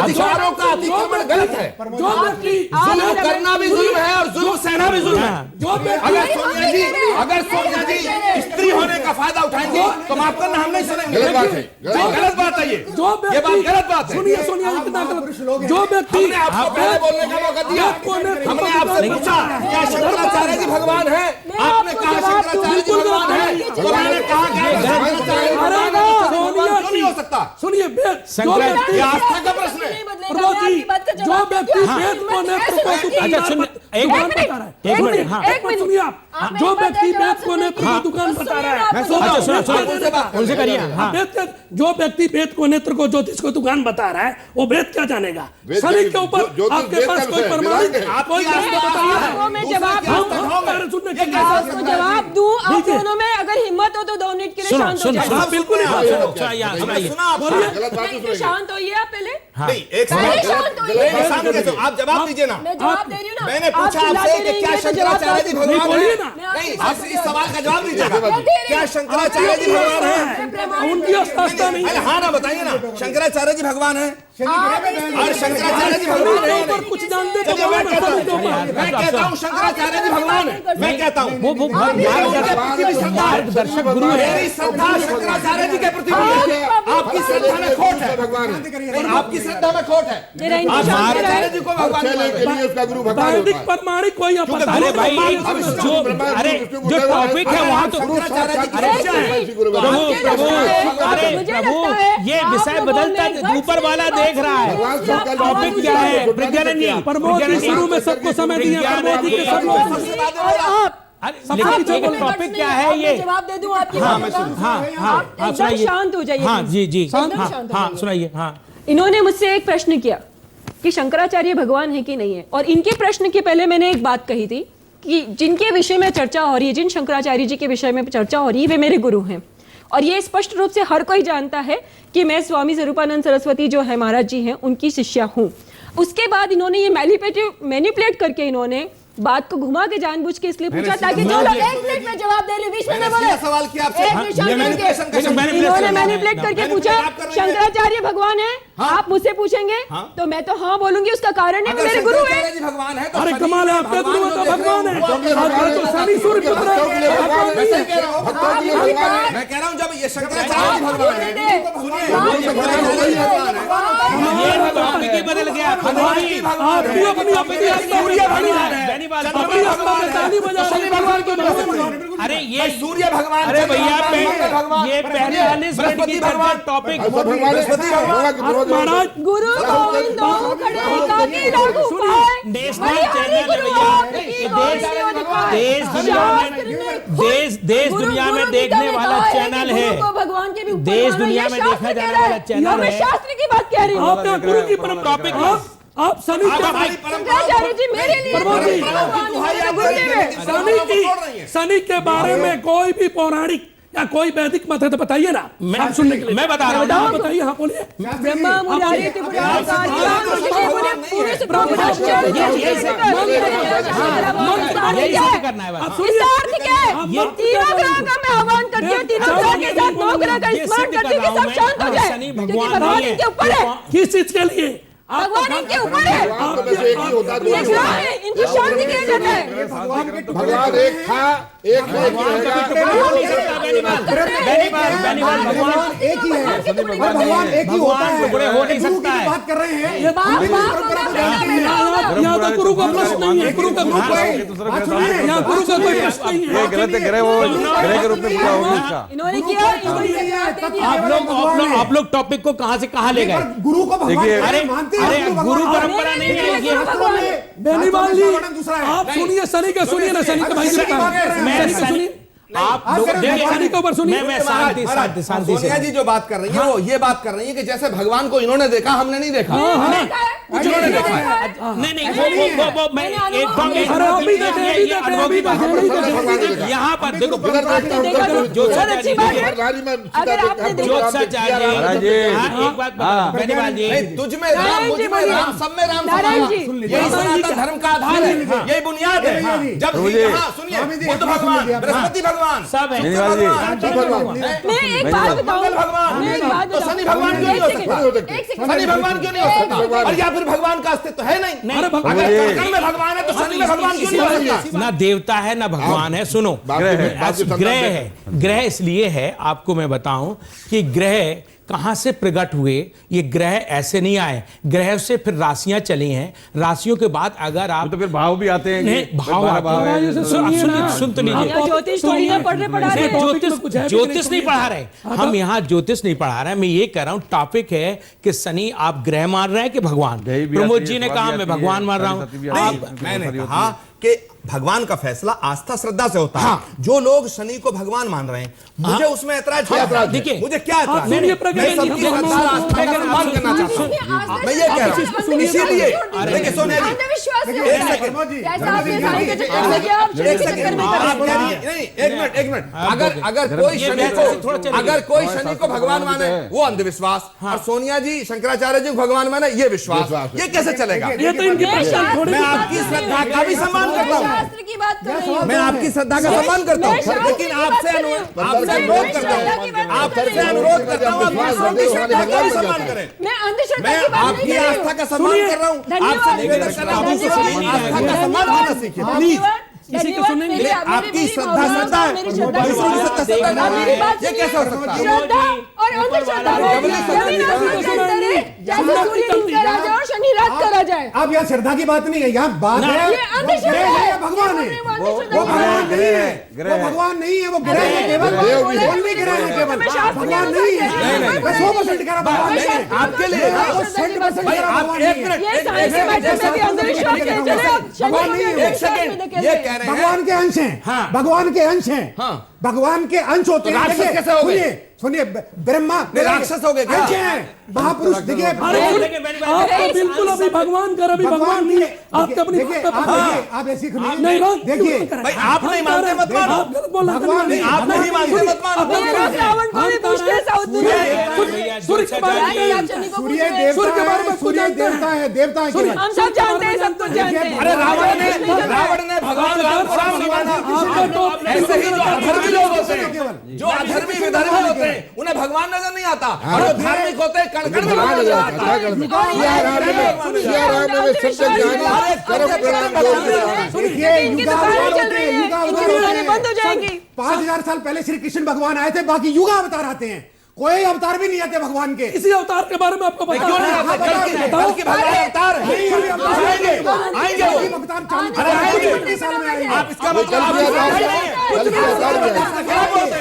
अधिकारों का अतिक्रमण गलत है, जुल्म करना भी जुल्म है और जुल्म सहना भी जुल्म है। अगर सोनिया जी स्त्री होने का फायदा उठाएंगे तो माफ करना, हम नहीं सुनेंगे। गलत बात है, ये बात गलत बात है। जो व्यक्ति आपको पहले बोलने का मौका दिया, हमने आपसे पूछा क्या शंकराचार्य जी भगवान है, आपने कहा शंकराचार्य जी भगवान है, तो मैंने कहा क्यों नहीं हो सकता? सुनिए, शंकराचार्य आस्था का प्रश्न है। जो व्यक्ति वेद को नेत्र को जो व्यक्ति वेद को नेत्र को दुकान बता रहा है, उनसे करिए। जो व्यक्ति वेद को नेत्र को ज्योतिष को दुकान बता रहा है, वो वेद क्या जानेगा? शनि के ऊपर आपके पास कोई प्रमाणित जवाब दूं? आप दोनों में अगर हिम्मत हो तो 2 मिनट के लिए शांत हो जाइए। बिल्कुल शांत होइए आप पहले। आप जवाब दीजिए ना। मैं जवाब दे रही हूँ ना। मैंने पूछा आपसे कि क्या शंकराचार्य जी भगवान है? आप इस सवाल का जवाब दीजिएगा, क्या शंकराचार्य जी भगवान है? उनकी आस्था नहीं है। हाँ ना, बताइए ना, शंकराचार्य जी भगवान है और शंकराचार्य जी भगवान है। कुछ जानते तो मैं कहता हूँ शंकराचार्य जी भगवान है, मैं कहता हूँ वो मार्गदर्शक गुरु है। मेरी श्रद्धा शंकराचार्य जी के प्रति है, आपकी श्रद्धा में खोट है, भगवान है, आपकी श्रद्धा में खोट है। शंकराचार्य जी को भगवान उसका गुरु भगवान होता है। प्रमाणिक कोई अरे भाई, जो टॉपिक है वहाँ तो प्रभु ये विषय बदलता है, ऊपर वाला देख रहा है टॉपिक क्या है। प्रज्ञानंद जी, प्रमोद जी शुरू में सबको समय दिया, प्रमोद जी के सब लोग लेकिन टॉपिक क्या है ये? जवाब दे दूं आपकी हाँ, बात का? हाँ, आप एकदम शांत हो जाइए। हाँ जी जी, एकदम शांत हो हाँ जाइए। सुनाइए। हाँ, इन्होंने मुझसे एक प्रश्न किया कि शंकराचार्य भगवान है कि नहीं है, और इनके प्रश्न के पहले मैंने एक बात कही थी कि जिनके विषय में चर्चा हो रही है, जिन शंकराचार्य जी के विषय में चर्चा हो रही है, वे मेरे गुरु हैं। और ये स्पष्ट रूप से हर कोई जानता है कि मैं स्वामी स्वरूपानंद सरस्वती जो है महाराज जी हैं, उनकी शिष्या हूँ। उसके बाद इन्होंने ये मैनिपुलेट करके इन्होंने बात को घुमा के जानबूझ के इसलिए पूछा ताकि जो लोग 1 मिनट में जवाब दे रहे बीच में न बोले। सवाल किया आपसे। इन्होंने मैनिपुलेट करके पूछा शंकराचार्य भगवान है, आप मुझसे पूछेंगे तो मैं तो हाँ बोलूंगी। उसका कारण है मेरे गुरु है। भगवान है अरे कमाल है, आपका गुरु है तो भगवान है। मैं कह रहा हूँ जब ये शंकराचार्य भगवान है, टॉपिक ही बदल गया। अरे ये सूर्य भगवान, अरे भैया ये पहले वाले टॉपिक महाराज गुरु गोविंद खड़े काकी लागू पाए नेशनल चैनल है भैया, देश दुनिया में देखने वाला चैनल है। भगवान के भी देश दुनिया में देखा जाने वाला चैनल है। शास्त्र की बात कह रही हूँ। आपका गुरु की परम टॉपिक आप शंकराचार्य जी मेरे लिए शनि के बारे में कोई भी पौराणिक या कोई वैदिक मत है तो बताइए ना, मैं सुनने के लिए मैं बता रहा हूँ। बताइए। हाँ बोलिए। ब्रह्मा मुरारी करना है तीनों ग्रह का मैं आह्वान करती हूँ, तीनों ग्रह के साथ 9 ग्रह का स्मरण करती हूँ कि सब शांत हो जाए, क्योंकि भगवान इनके ऊपर है। किस चीज के लिए? भगवान इनके ऊपर है, ये ग्रह है, इनकी शांति किया जाता है। भगवान एक था, एक भगवान एक ही है, भगवान एक ही होता है। हो नहीं सकता है। बात कर रहे हैं यहाँ तो गुरु का प्रश्न नहीं है, गुरु का यहाँ गुरु का कोई प्रश्न नहीं है। ये गलत है, ग्रह वो ग्रह के रूप में पूरा होगा इसका। इन्होंने किया। आप लोग टॉपिक को कहां से कहां ले गए? गुरु को भगवान मानते हैं। अरे गुरु परंपरा नहीं है ये। बेनीवाल जी आप सुनिए, शनि का सुनिए ना, शनि का भाई जी सुनिए। आप शनि के ऊपर सुनिए। मैं शांति शांति शांति सोनिया जी जो बात कर रही है वो ये बात कर रही है कि जैसे भगवान को इन्होंने देखा हमने नहीं देखा, कुछ इन्होंने देखा है। नहीं वो मैं यहाँ पर देखो एक बात बेनीवाल जी, तुझ में राम, मुझ में राम, सब में राम, यही सनातन धर्म का आधार है, यही बुनियाद है। जब सुनिए बुद्ध भगवान, बृहस्पति भगवान सब है। मैं एक बात बताऊं, मैं एक बात तो शनि भगवान क्यों नहीं हो सकता? शनि भगवान क्यों नहीं हो सकता? और या फिर भगवान का अस्तित्व है नहीं? अगर कर्कट में भगवान है तो शनि में भगवान क्यों नहीं हो सकता? ना देवता है ना भगवान है। सुनो, ग्रह है। ग्रह इसलिए है, आपको मैं बताऊं कि ग्रह कहां से प्रकट हुए। ये ग्रह ऐसे नहीं आए, ग्रह से फिर राशियां चली हैं, राशियों के बाद अगर आप तो फिर भाव भी आते हैं। नहीं, भाव सुन तो लीजिए। ज्योतिष थोड़ी ना पढ़ रहे, ज्योतिष नहीं पढ़ा रहे हम, यहाँ ज्योतिष नहीं पढ़ा रहे। मैं ये कह रहा हूँ टॉपिक है कि शनि आप ग्रह मान रहे हैं कि भगवान। प्रमोद जी ने कहा मैं भगवान मान रहा हूँ। मैंने कहा कि भगवान का फैसला आस्था श्रद्धा से होता है। जो लोग शनि को भगवान मान रहे हैं, मुझे उसमें ऐतराज क्या? देखिए मुझे क्या ऐतराज? मैं सबकी श्रद्धा आस्था का सम्मान करना चाहता हूं। मैं ये कह रहा हूं, इसीलिए देखिए सोनिया जी, एक सेकंड, एक मिनट। अगर कोई शनि को भगवान माने वो अंधविश्वास, और सोनिया जी शंकराचार्य जी को भगवान माने ये विश्वास, ये कैसे चलेगा? ये तो इनकी मैं आपकी श्रद्धा का भी सम्मान करता हूं, शास्त्र की बात कर रही हूँ। मैं आपकी श्रद्धा का सम्मान करता हूँ, लेकिन आपसे अनुरोध करता हूँ, आपसे अनुरोध करता हूँ, आप दूसरों की श्रद्धा का भी सम्मान करें। मैं अंधश्रद्धा मैं की बात आपकी आस्था का सम्मान कर रहा हूँ, आपसे निवेदन कर रहा हूँ, दूसरों की आस्था का सम्मान करना सीखिए प्लीज। आपकी श्रद्धा श्रद्धा है, दूसरों की श्रद्धा, ये कैसे हो सकता है? श्रद्धा और अंधश्रद्धा जैसे सूर्य दिन का राजा और शनि रात का राजा है। अब यहाँ श्रद्धा की बात नहीं है, यहाँ बात है ये अंधश्रद्धा है, भगवान है, वो भगवान नहीं है, वो भगवान नहीं है, वो ग्रह है केवल, ओनली ग्रह है केवल, भगवान नहीं है। मैं 100% कह रहा भगवान नहीं है आपके लिए, 100% कह रहा भगवान नहीं है। ये साइंस के माध्यम से भी अंधविश्वास है। भगवान नहीं है, एक सेकंड, ये कह रहे हैं भगवान के अंश हैं, भगवान के अंश हैं, भगवान के अंश होते हैं। राक्षस कैसे हो गए? सुनिए ब्रह्मा राक्षस हो गए क्या? महापुरुष देखिए, आप तो बिल्कुल अभी भगवान कर, अभी भगवान नहीं है। आप अपनी आप ऐसी देखिए भाई आप नहीं मानते मत मानो, भगवान नहीं, आप नहीं मानते मत मानो। सूर्य देवता है, देवता है, हम सब जानते हैं, सब कुछ जानते हैं। अरे रावण ने भगवान राम को राम नहीं माना। ऐसे ही जो अधर्मी लोग होते हैं, जो अधर्मी विधर्मी होते हैं, उन्हें भगवान नजर नहीं आता, और जो धार्मिक होते हैं कण कण में भगवान नजर आता है। बंद हो जाएंगी। 5000 साल पहले श्री कृष्ण भगवान आए थे, बाकी युग अवतार आते हैं, कोई अवतार भी नहीं आते भगवान के। इसी अवतार के बारे में आपको पता क्यों नहीं आता? कल की भगवान अवतार है, आएंगे वो, आप इसका मतलब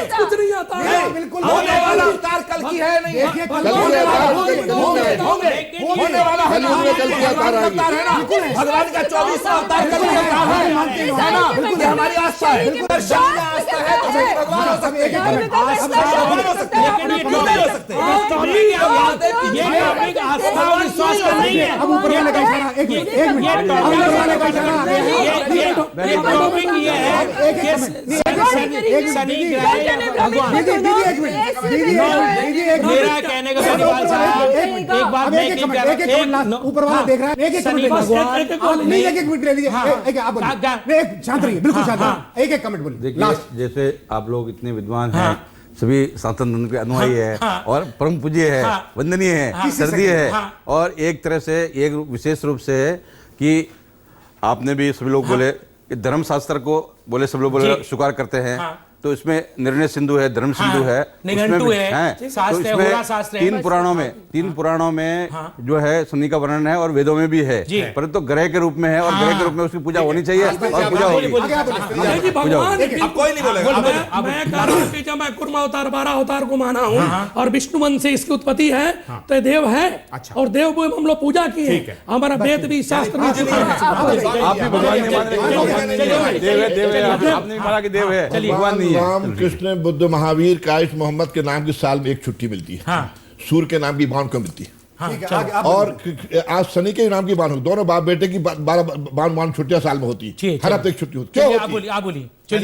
कुछ नहीं आता है। बिल्कुल होने वाला अवतार कल की है नहीं, देखिए होने वाला है ना, भगवान का 24वां अवतार कल की अवतार है ना, ये हमारी आस्था है, आस्था है तो भगवान हो सकते हैं, भगवान हो सकते हैं, ये आस्था और विश्वास का नहीं है। अब ऊपर वाले का इशारा, एक मिनट, टॉपिक ये है कि शनि ग्रह भगवान। मेरा कहने का बेनीवाल साहब, एक बात मैं ऊपर वाला देख रहा है, एक मिनट ले लीजिए, शांत रहिए, बिल्कुल शांत रहिए, एक कमेंट बोलिए। देखिए जैसे आप लोग इतने विद्वान हैं, सभी सनातन धर्म के अनुयायी है और परम पूज्य है, वंदनीय है, श्रद्धेय है, और एक तरह से एक विशेष रूप से है कि आपने भी सभी लोग बोले कि धर्म शास्त्र को बोले, सब लोग बोले स्वीकार करते हैं, तो इसमें निर्णय सिंधु है, धर्म सिंधु है, निघंटु है, तो इसमें तीन पुराणों में जो है शनि का वर्णन है और वेदों में भी है, परंतु ग्रह के रूप में है और ग्रह के रूप में उसकी पूजा होनी चाहिए और पूजा होगी। कोई नहीं बोलेगा। मैं कह रहा हूं कि जब मैं कुर्म अवतार 12 अवतार को माना हूं और विष्णु वंश से इसकी उत्पत्ति है, तो देव है और देव को हम लोग पूजा की है, हमारा वेद भी शास्त्र भी। आप भी भगवान नहीं मान रहे, देव है, आपने भी माना कि देव है, भगवान नहीं है। राम कृष्ण बुद्ध महावीर काइस मोहम्मद के नाम की साल में एक छुट्टी मिलती है, सूर्य के नाम की बाण को मिलती है, और आज शनि के नाम की बाण हो, दोनों बाप बेटे की 12 बाण छुट्टियां साल में होती है, हर हफ्ते एक छुट्टी होती है। आप बोलिए ये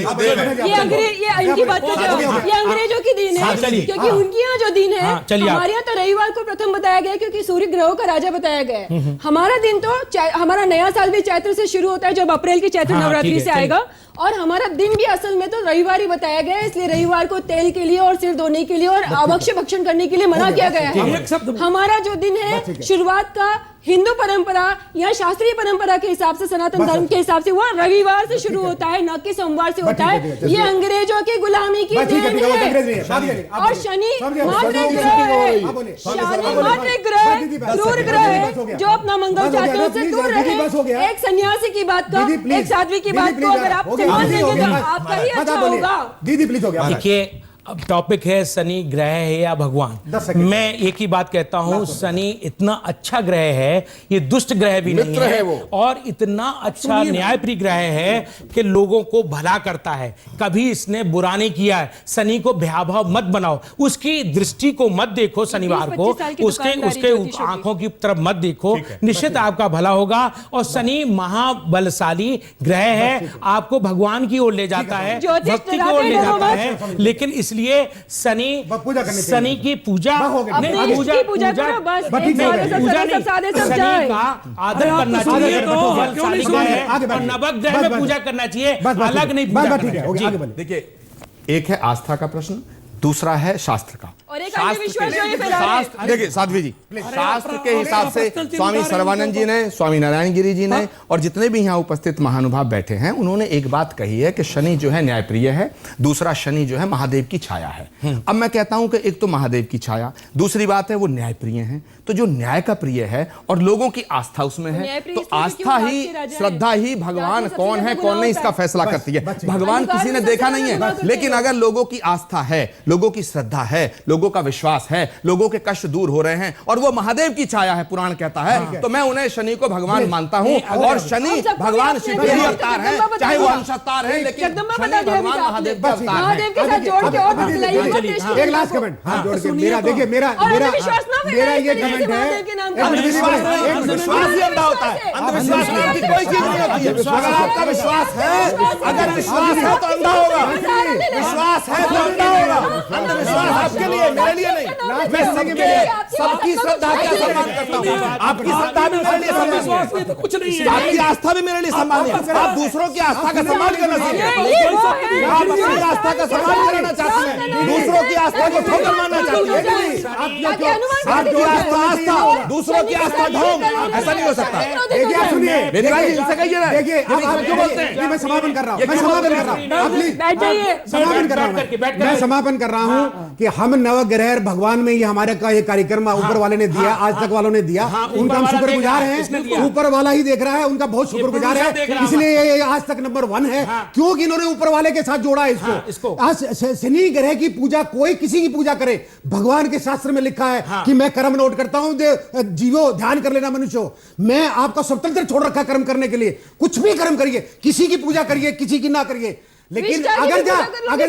इनकी बात तो ये अंग्रेजों की दिन है, क्योंकि उनके यहाँ जो दिन है, हमारे यहाँ तो रविवार को प्रथम बताया गया क्योंकि सूर्य ग्रहों का राजा बताया गया है। हमारा दिन तो हमारा नया साल भी चैत्र से शुरू होता है, जब अप्रैल की चैत्र नवरात्रि से आएगा, और हमारा दिन भी असल में तो रविवार ही बताया गया है, इसलिए रविवार को तेल के लिए और सिर धोने के लिए और आवश्य भक्षण करने के लिए मना किया गया है। हमारा जो दिन है शुरुआत का हिंदू परंपरा या शास्त्रीय परंपरा के हिसाब से, सनातन धर्म के हिसाब से, वो रविवार से शुरू होता है, न कि सोमवार से होता है। ये अंग्रेजों की गुलामी की देन है। और शनि मातृ ग्रह है, शनि मातृ ग्रह, क्रूर ग्रह है, जो अपना मंगल चाहते हैं उससे दूर रहे। एक सन्यासी की बात को, एक साध्वी की बात को अगर आप मान लेंगे तो आपका ही अच्छा होगा। दीदी प्लीज हो गया। देखिए अब टॉपिक है शनि ग्रह है या भगवान। मैं एक ही बात कहता हूं, शनि इतना अच्छा ग्रह है, ये दुष्ट ग्रह भी नहीं है वो, और इतना अच्छा न्यायप्रिय ग्रह है कि लोगों को भला करता है, कभी इसने बुरा नहीं किया है। शनि को भयाभाव मत बनाओ, उसकी दृष्टि को मत देखो, शनिवार को उसके आंखों की तरफ मत देखो, निश्चित आपका भला होगा। और शनि महाबलशाली ग्रह है, आपको भगवान की ओर ले जाता है, भक्ति की ओर ले जाता है, लेकिन इसलिए शनि की पूजा शनि का आदर करना चाहिए, नवग्रह में पूजा करना चाहिए, अलग नहीं पूजा करना चाहिए। देखिए, एक है आस्था का प्रश्न, दूसरा है शास्त्र का। और एक अंधविश्वास जो ये फैला रहे हैं। देखिए साध्वी जी, शास्त्र के हिसाब से स्वामी सर्वानंद जी ने, स्वामी नारायण गिरी जी ने और जितने भी यहाँ उपस्थित महानुभाव बैठे हैं, उन्होंने एक बात कही है कि शनि जो है न्यायप्रिय है, दूसरा शनि जो है महादेव की छाया है। अब मैं कहता हूं कि एक तो महादेव की छाया, दूसरी बात है वो न्यायप्रिय है। तो जो न्याय का प्रिय है और लोगों की आस्था उसमें है, तो आस्था ही, श्रद्धा ही भगवान कौन है कौन नहीं इसका फैसला करती है। भगवान किसी ने देखा नहीं है, लेकिन अगर लोगों की आस्था है, लोगों की श्रद्धा है, लोगों का विश्वास है, लोगों के कष्ट दूर हो रहे हैं और वो महादेव की छाया है, पुराण कहता है, तो मैं उन्हें शनि को भगवान मानता हूं। और शनि भगवान शिव के ही अवतार है, चाहे वो अंश अवतार है, लेकिन शनि भगवान महादेव का अवतार है। एक लास्ट कमेंट हाथ जोड़ के, मेरा देखिए, मेरा ये कमेंट है, अंधविश्वास ही अंधा होता है, अंधविश्वास की कोई चीज नहीं होती है। अगर आपका विश्वास है, अगर विश्वास है तो अंधा होगा, विश्वास है तो अंधा होगा। अंधविश्वास आपके लिए, मेरे लिए नहीं। मैं सबकी श्रद्धा का सम्मान करता हूँ, आपकी श्रद्धा भी मेरे लिए सम्मान है, कुछ नहीं है, आपकी आस्था भी मेरे लिए सम्मान है। आप दूसरों की आस्था का सम्मान करना सीखें। आप अपनी आस्था का सम्मान करना चाहते हैं, दूसरों की आस्था को ठोकर मारना चाहते हैं। आपकी आस्था आस्था, दूसरों की आस्था ढोंग, ऐसा नहीं हो सकता। देखिए आप सुनिए, मेरी भाई इनसे कहिए ना, देखिए आप क्यों बोलते हैं? मैं समापन कर रहा हूँ, मैं समापन कर रहा हूँ, आप प्लीज बैठ जाइए। समापन कर रहा हूँ, मैं समापन कर रहा हूँ कि हम नवग्रह भगवान में ये हमारे का ये कार्यक्रम ऊपर वाले ने दिया, आज तक वालों ने दिया, उनका हम शुक्रगुजार हैं। ऊपर वाला ही देख रहा है, उनका बहुत शुक्रगुजार है, इसलिए ये आज तक नंबर 1 है, क्योंकि इन्होंने ऊपर वाले के साथ जोड़ा है इसको। आज शनि ग्रह की पूजा कोई किसी की पूजा करे, भगवान के शास्त्र में लिखा है कि मैं कर्म नोट करता हूं, जीवो ध्यान कर लेना मनुष्य। मैं आपका स्वतंत्र छोड़ रखा कर्म करने के लिए, कुछ भी कर्म करिए, किसी की पूजा करिए, किसी की ना करिए, लेकिन अगर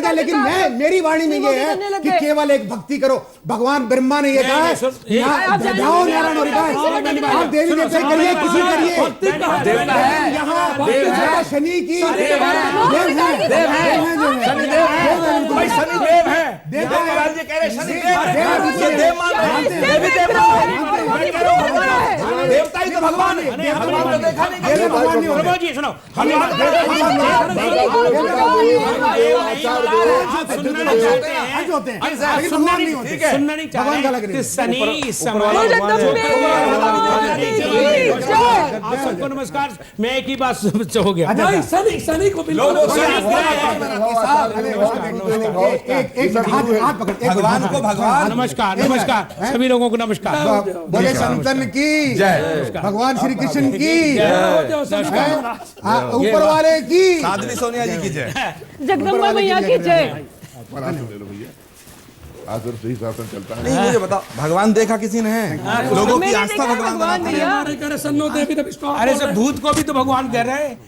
जा लेकिन मैं, मेरी वाणी में ये है कि केवल एक भक्ति करो। भगवान ब्रह्मा ने ये कहा है, जाओ नारायण और आप देवी देवता करिए, किसी करिए, देवता है, यहाँ देव है, शनि की देव है, देव है, शनिदेव है, भाई शनिदेव है, राज्य कह रहे शनिदेव, देव मान रहे हैं, देवी देवता है, देवता ही तो भगवान है, भगवान तो देखा नहीं। प्रभु जी सुनो, सुनना नहीं चाहते। शनि इस समय, आप सबको नमस्कार। मैं एक ही बात हो गया, शनि को भगवान को भगवान, नमस्कार नमस्कार सभी लोगों को नमस्कार। बोले संतन की जय, भगवान श्री कृष्ण की ऊपर वाले की, साध्वी सोनिया जी की जय, जगदम्बा मैया की जय। आदर सही शासन चलता है। नहीं मुझे बताओ, भगवान देखा किसी ने है? लोगों की आस्था भगवान अरे सब दूध को भी तो भगवान कह रहे हैं